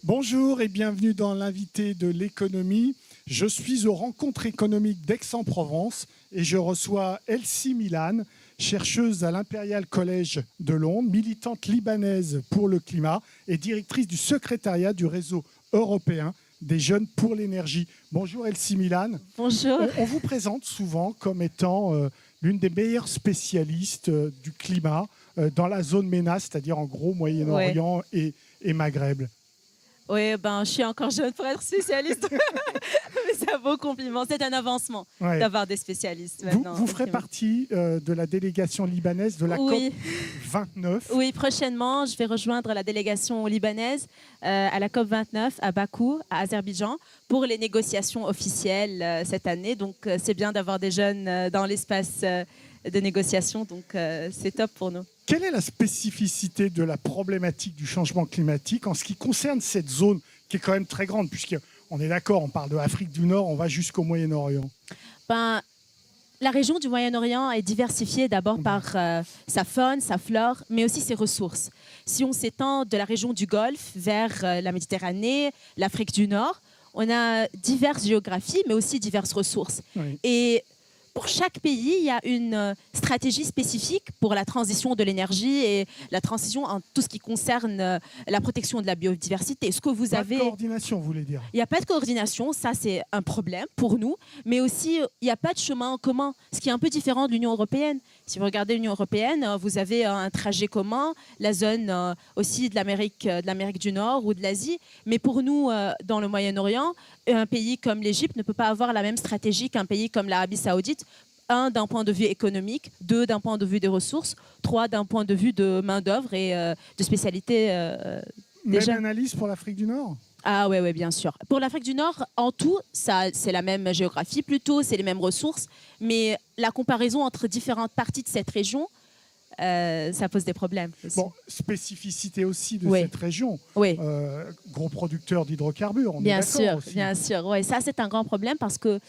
Bonjour et bienvenue dans l'invité de l'économie. Je suis aux rencontres économiques d'Aix-en-Provence et je reçois Elsie Milane, chercheuse à l'Imperial College de Londres, militante libanaise pour le climat et directrice du secrétariat du réseau européen des jeunes pour l'énergie. Bonjour Elsie Milane. Bonjour. On vous présente souvent comme étant l'une des meilleures spécialistes du climat dans la zone MENA, c'est-à-dire en gros Moyen-Orient et Maghreb. Oui, je suis encore jeune pour être spécialiste. Mais c'est un beau compliment. C'est un avancement d'avoir des spécialistes maintenant. Vous ferez partie de la délégation libanaise de la COP 29. Oui, prochainement, je vais rejoindre la délégation libanaise à la COP 29 à Bakou, à Azerbaïdjan, pour les négociations officielles cette année. Donc, c'est bien d'avoir des jeunes dans l'espace de négociation. Donc, c'est top pour nous. Quelle est la spécificité de la problématique du changement climatique en ce qui concerne cette zone qui est quand même très grande, puisqu'on est d'accord, on parle de l'Afrique du Nord, on va jusqu'au Moyen-Orient? La région du Moyen-Orient est diversifiée d'abord par sa faune, sa flore, mais aussi ses ressources. Si on s'étend de la région du Golfe vers la Méditerranée, l'Afrique du Nord, on a diverses géographies, mais aussi diverses ressources. Oui. Et pour chaque pays, il y a une stratégie spécifique pour la transition de l'énergie et la transition en tout ce qui concerne la protection de la biodiversité. Ce que vous Pas avez... de coordination, vous voulez dire? Il n'y a pas de coordination, ça c'est un problème pour nous, mais aussi il n'y a pas de chemin en commun, ce qui est un peu différent de l'Union européenne. Si vous regardez l'Union européenne, vous avez un trajet commun, la zone aussi de l'Amérique du Nord ou de l'Asie, mais pour nous, dans le Moyen-Orient, un pays comme l'Égypte ne peut pas avoir la même stratégie qu'un pays comme l'Arabie Saoudite. Un, d'un point de vue économique, deux, d'un point de vue des ressources, trois, d'un point de vue de main-d'œuvre et de spécialité. Même analyse pour l'Afrique du Nord? Ah ouais, bien sûr. Pour l'Afrique du Nord, en tout, c'est la même géographie plutôt, c'est les mêmes ressources, mais la comparaison entre différentes parties de cette région, ça pose des problèmes aussi. Bon, spécificité aussi de cette région. Oui. Gros producteur d'hydrocarbures, on bien est d'accord sûr, aussi. Bien sûr, ouais, ça c'est un grand problème parce que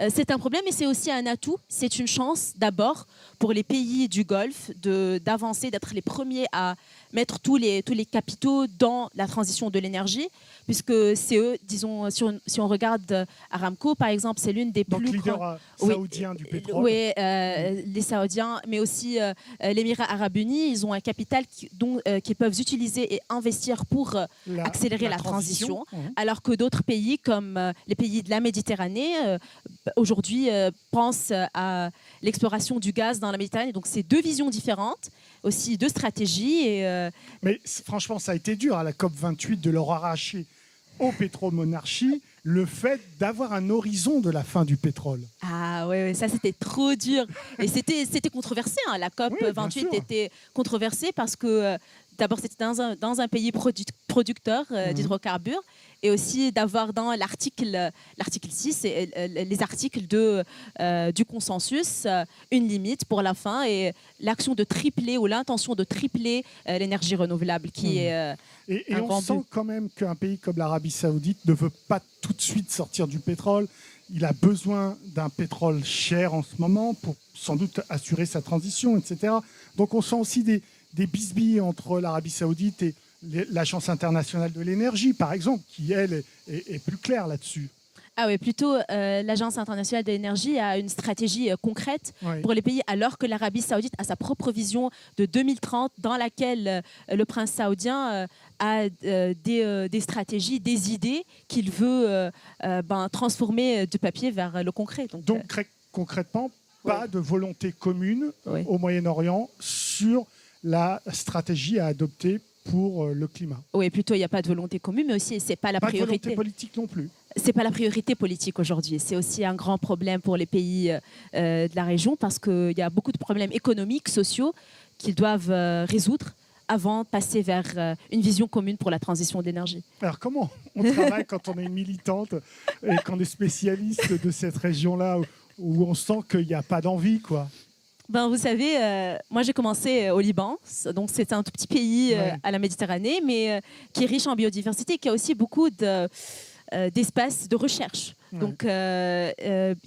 c'est un problème et c'est aussi un atout. C'est une chance d'abord pour les pays du Golfe d'avancer, d'être les premiers à mettre tous les capitaux dans la transition de l'énergie, puisque c'est eux, disons, si on regarde Aramco par exemple, c'est l'une des plus leader saoudien du pétrole. Oui, les Saoudiens, mais aussi l'Émirat arabe uni, ils ont un capital qu'ils peuvent utiliser et investir pour accélérer la transition. Alors que d'autres pays, comme les pays de la Méditerranée, aujourd'hui pensent à l'exploration du gaz dans la Méditerranée. Donc c'est deux visions différentes, aussi deux stratégies. Mais franchement, ça a été dur à la COP 28 de leur arracher aux pétromonarchies le fait d'avoir un horizon de la fin du pétrole. Ah oui, ça c'était trop dur. Et c'était controversé, hein. La COP 28 était controversée parce que d'abord c'était dans un pays producteur d'hydrocarbures, et aussi d'avoir dans l'article 6 et les articles du consensus une limite pour la fin et l'action de tripler ou l'intention de tripler l'énergie renouvelable qui est et on sent quand même qu'un pays comme l'Arabie Saoudite ne veut pas tout de suite sortir du pétrole. Il a besoin d'un pétrole cher en ce moment pour sans doute assurer sa transition, etc. Donc on sent aussi des bisbilles entre l'Arabie Saoudite et l'Agence internationale de l'énergie, par exemple, qui, elle, est plus claire là-dessus. Ah oui, plutôt l'Agence internationale de l'énergie a une stratégie concrète pour les pays, alors que l'Arabie saoudite a sa propre vision de 2030 dans laquelle le prince saoudien a des stratégies, des idées qu'il veut transformer du papier vers le concret. Donc concrètement, pas de volonté commune au Moyen-Orient sur la stratégie à adopter pour le climat. Oui, plutôt il n'y a pas de volonté commune, mais aussi c'est pas la priorité. Pas de volonté politique non plus. C'est pas la priorité politique aujourd'hui. C'est aussi un grand problème pour les pays de la région parce qu'il y a beaucoup de problèmes économiques, sociaux qu'ils doivent résoudre avant de passer vers une vision commune pour la transition d'énergie. Alors comment on travaille quand on est militante et qu'on est spécialiste de cette région-là où on sent qu'il n'y a pas d'envie, quoi? Vous savez, moi j'ai commencé au Liban, donc c'est un tout petit pays à la Méditerranée, mais qui est riche en biodiversité, qui a aussi beaucoup d'espaces de recherche. Donc il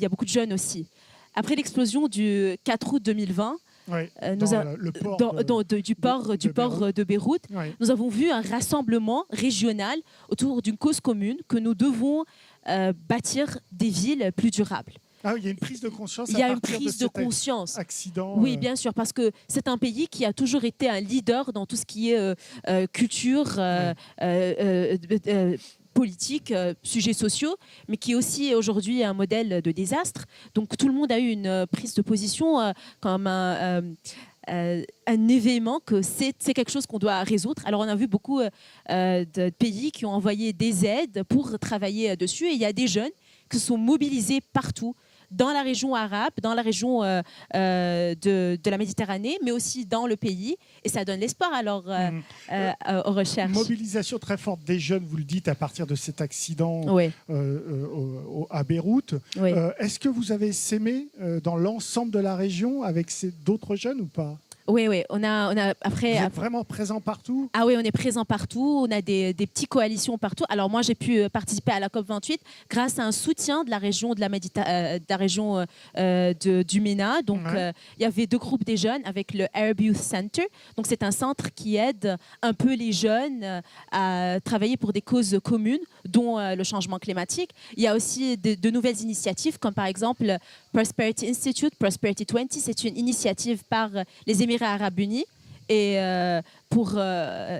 y a beaucoup de jeunes aussi. Après l'explosion du 4 août 2020, Ouais, nous dans a- le port du port de Beyrouth. Ouais. Nous avons vu un rassemblement régional autour d'une cause commune que nous devons bâtir des villes plus durables. Ah oui, il y a une prise de conscience Il y à a une partir prise de cet conscience. accident. Oui, bien sûr, parce que c'est un pays qui a toujours été un leader dans tout ce qui est culture, politique, sujets sociaux, mais qui est aussi aujourd'hui un modèle de désastre. Donc tout le monde a eu une prise de position comme un événement que c'est quelque chose qu'on doit résoudre. Alors on a vu beaucoup de pays qui ont envoyé des aides pour travailler dessus, et il y a des jeunes qui sont mobilisés partout dans la région arabe, dans la région de la Méditerranée, mais aussi dans le pays. Et ça donne l'espoir alors aux recherches. Mobilisation très forte des jeunes, vous le dites, à partir de cet accident Oui, à Beyrouth. oui. Est-ce que vous avez sémé dans l'ensemble de la région avec d'autres jeunes ou pas? Oui, oui. On a Vous après. êtes vraiment présent partout? Ah oui, on est présent partout, on a des petites coalitions partout. Alors moi, j'ai pu participer à la COP28 grâce à un soutien de la région de la région du MENA. Donc Ouais. il y avait deux groupes des jeunes avec le Arab Youth Center. Donc c'est un centre qui aide un peu les jeunes à travailler pour des causes communes, dont le changement climatique. Il y a aussi de nouvelles initiatives, comme par exemple Prosperity Institute, Prosperity 20. C'est une initiative par les Émirats arabes unis et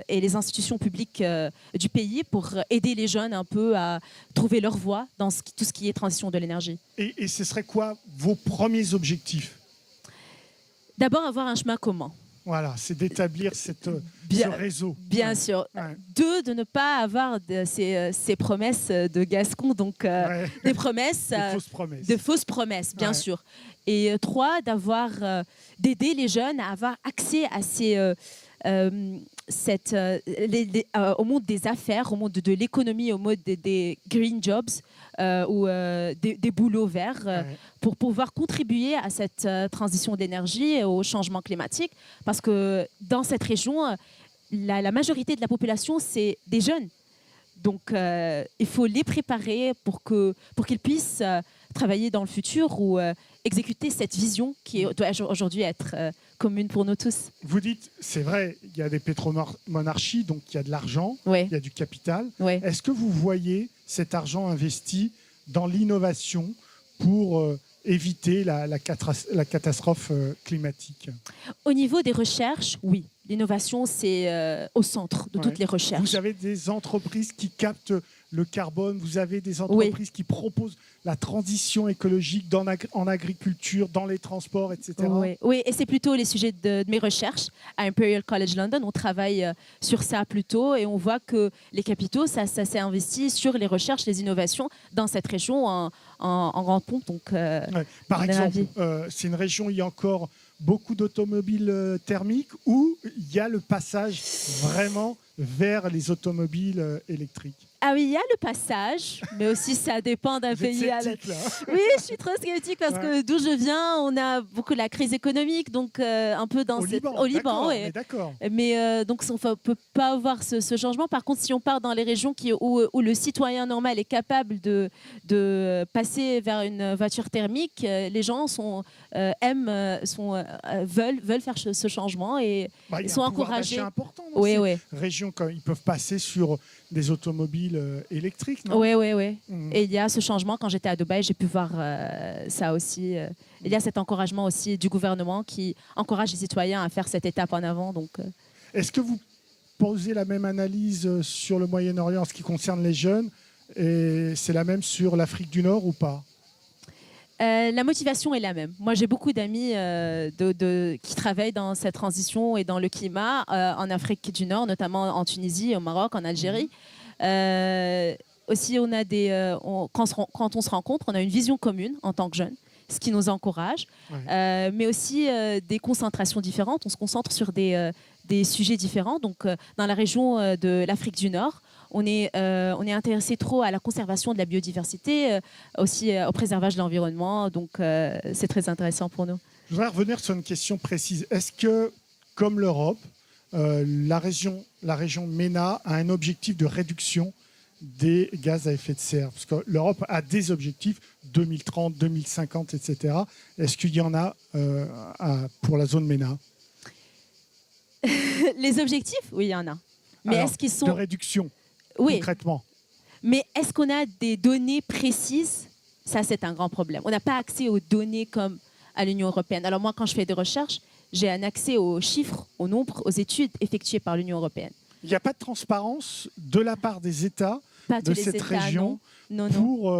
les institutions publiques du pays pour aider les jeunes un peu à trouver leur voie dans tout ce qui est transition de l'énergie. Et ce serait quoi vos premiers objectifs? D'abord, avoir un chemin commun. Voilà, c'est d'établir ce réseau. Bien sûr. Ouais. Deux, de ne pas avoir ces promesses de Gascon, donc Ouais. des promesses, Des fausses promesses. de fausses promesses, bien Ouais. sûr. Et trois, d'aider les jeunes à avoir accès à au monde des affaires, au monde de l'économie, au monde des green jobs ou des boulots verts Ouais. pour pouvoir contribuer à cette transition d'énergie et au changement climatique. Parce que dans cette région, la majorité de la population, c'est des jeunes. Donc, il faut les préparer pour qu'ils puissent travailler dans le futur ou exécuter cette vision qui doit aujourd'hui être commune pour nous tous. Vous dites, c'est vrai, il y a des pétromonarchies, donc il y a de l'argent, Oui, il y a du capital. oui. Est-ce que vous voyez cet argent investi dans l'innovation pour éviter la catastrophe climatique? Au niveau des recherches, oui. L'innovation, c'est au centre de toutes Ouais. les recherches. Vous avez des entreprises qui captent le carbone, vous avez des entreprises qui proposent la transition écologique en agriculture, dans les transports, etc. Oui, oui, et c'est plutôt les sujets de mes recherches à Imperial College London. On travaille sur ça plutôt et on voit que les capitaux, ça s'est investi sur les recherches, les innovations dans cette région en grande pompe. Donc, Ouais. Par on est exemple, ravis. c'est une région où il y a encore beaucoup d'automobiles thermiques, où il y a le passage vraiment vers les automobiles électriques. Ah oui, il y a le passage, mais aussi ça dépend d'un Vous êtes pays à l'autre. sceptique, là. Oui, je suis trop sceptique parce que d'où je viens, on a beaucoup la crise économique, donc un peu dans Au Liban, d'accord, ouais. mais d'accord. Mais donc on ne peut pas avoir ce changement. Par contre, si on part dans les régions où le citoyen normal est capable de passer vers une voiture thermique, les gens veulent faire ce changement et Bah, il y ils a sont un pouvoir encouragés. d'achat important dans Oui, ces oui. régions, quand ils peuvent passer sur des automobiles électriques, non? Oui, oui, oui. Mhm. Et il y a ce changement. Quand j'étais à Dubaï, j'ai pu voir ça aussi. Il y a cet encouragement aussi du gouvernement qui encourage les citoyens à faire cette étape en avant. Donc, Est-ce que vous posez la même analyse sur le Moyen-Orient en ce qui concerne les jeunes, et c'est la même sur l'Afrique du Nord ou pas? la motivation est la même. Moi, j'ai beaucoup d'amis qui travaillent dans cette transition et dans le climat en Afrique du Nord, notamment en Tunisie, au Maroc, en Algérie. Aussi, quand on se rencontre, on a une vision commune en tant que jeunes, ce qui nous encourage, Ouais. mais aussi des concentrations différentes. On se concentre sur des sujets différents. Donc, dans la région de l'Afrique du Nord, on est intéressé trop à la conservation de la biodiversité, aussi au préservage de l'environnement. Donc, c'est très intéressant pour nous. Je voudrais revenir sur une question précise. Est-ce que, comme l'Europe, la région MENA a un objectif de réduction des gaz à effet de serre? Parce que l'Europe a des objectifs 2030, 2050, etc. Est-ce qu'il y en a pour la zone MENA? Les objectifs, oui, il y en a. Mais Alors, est-ce qu'ils de sont... réduction, Oui, concrètement? mais est-ce qu'on a des données précises? Ça, c'est un grand problème. On n'a pas accès aux données comme à l'Union européenne. Alors moi, quand je fais des recherches, j'ai un accès aux chiffres, aux nombres, aux études effectuées par l'Union européenne. Il n'y a pas de transparence de la part des États Pas de tous les cette États, région non. pour...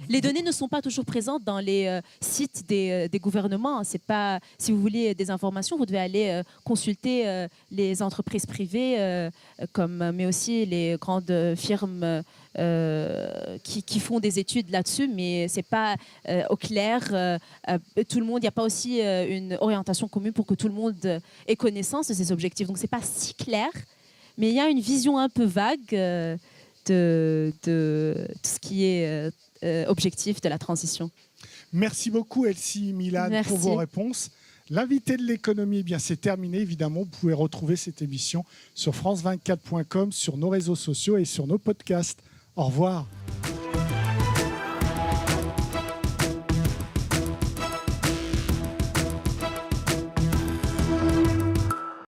Les données ne sont pas toujours présentes dans les sites des gouvernements. C'est pas, si vous voulez des informations, vous devez aller consulter les entreprises privées, mais aussi les grandes firmes qui font des études là-dessus, mais c'est pas au clair. Tout le monde, il n'y a pas aussi une orientation commune pour que tout le monde ait connaissance de ces objectifs. Donc c'est pas si clair, mais il y a une vision un peu vague de tout ce qui est objectif de la transition. Merci beaucoup Elsie Milan Merci. pour vos réponses. L'invité de l'économie, eh bien c'est terminé. Évidemment, vous pouvez retrouver cette émission sur france24.com, sur nos réseaux sociaux et sur nos podcasts. Au revoir.